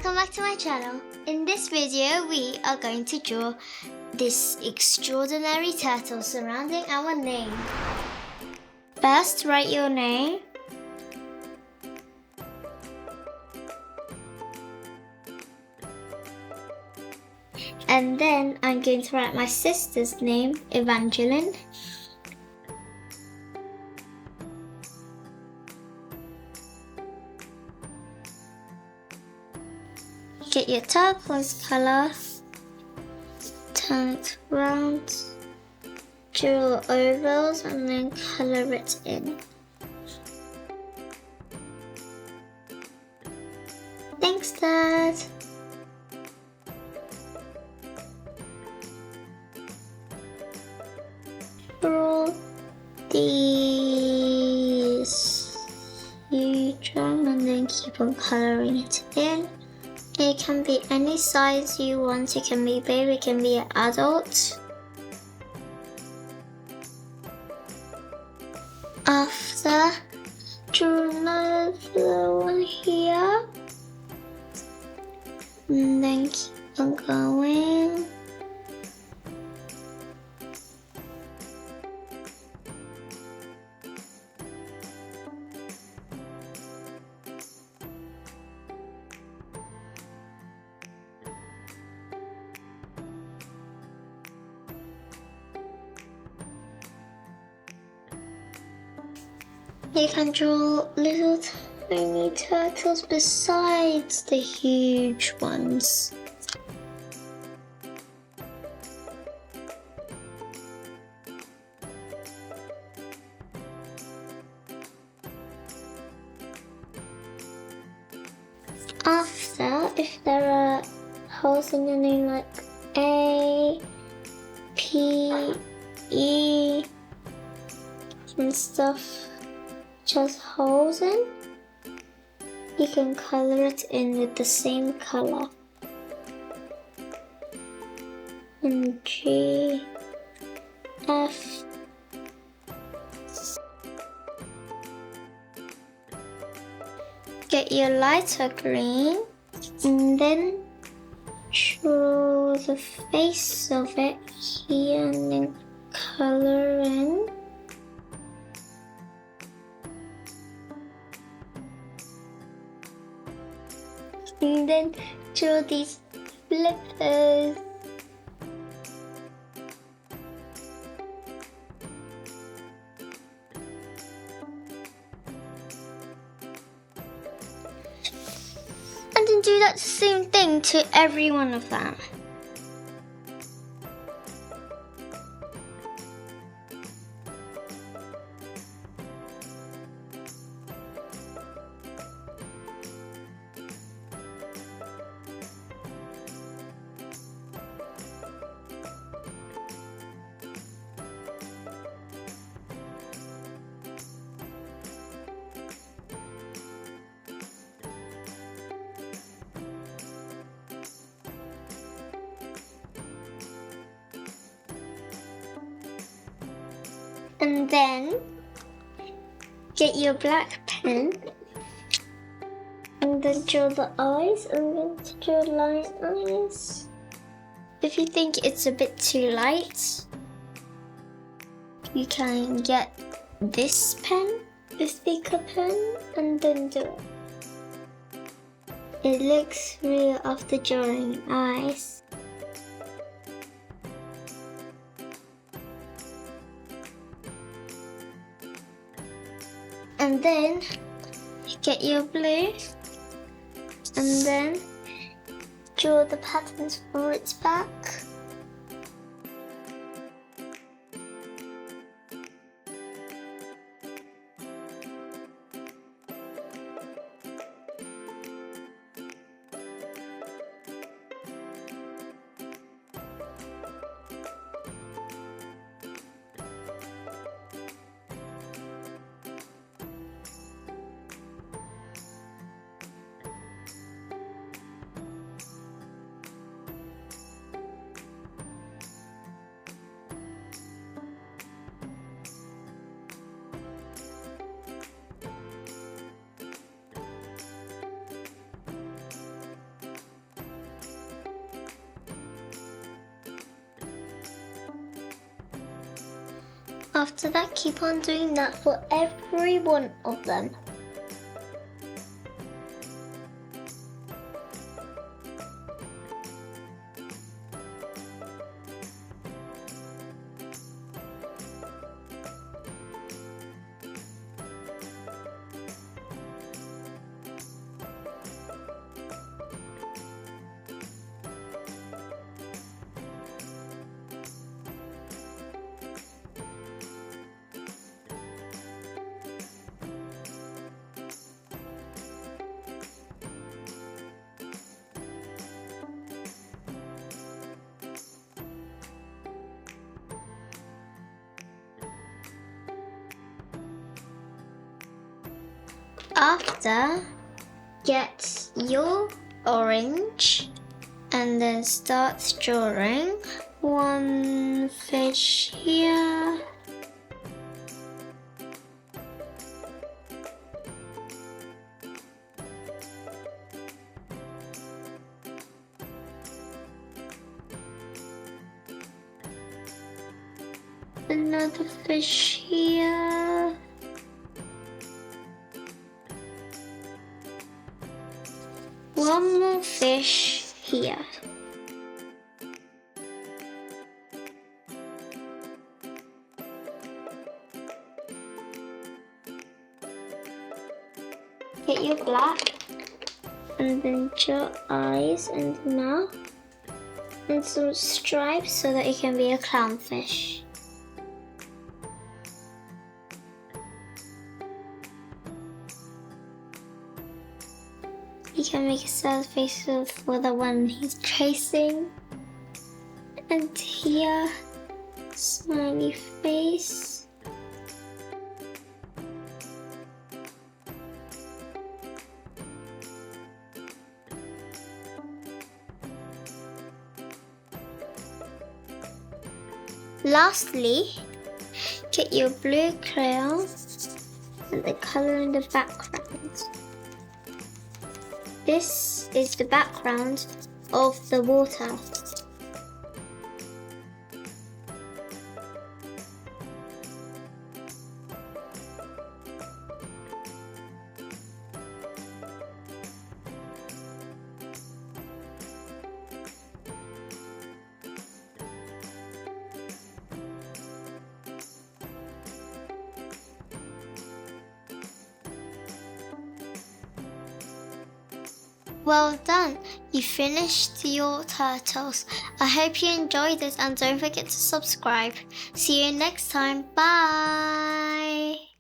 welcome back to my channel. In this video we are going to draw this extraordinary turtle surrounding our name. First, write your name. And then I'm going to write my sister's name, Evangeline. Get your turquoise colour, turn it round, draw ovals and then colour it in. Thanks, Dad. Draw these huge one and then keep on colouring it in. It can be any size you want. It can be baby, it can be an adult. After, draw another one here. And then keep on going. You can draw little tiny turtles besides the huge ones. After, if there are holes in your name like A, P, E, and stuff, just holes in, you can colour it in with the same colour. And G, F, get your lighter green and then draw the face of it here and then colour in. And then draw these flippers. And then do that same thing to every one of them. And then get your black pen and then draw the eyes. I'm going to draw lion eyes. If you think it's a bit too light, you can get this pen, this thicker pen, and then do it. It looks real after drawing eyes. And then get your blue and then draw the patterns for its back. After that, keep on doing that for every one of them. After, get your orange and then start drawing one fish here. Another fish here. One more fish here. Get your black and then draw eyes and mouth and some stripes so that it can be a clownfish. You can make a sad face for the one he's tracing. And here, smiley face. Lastly, get your blue crayon and the color in the background. This is the background of the water. Well done! You finished your turtles. I hope you enjoyed this and don't forget to subscribe. See you next time. Bye!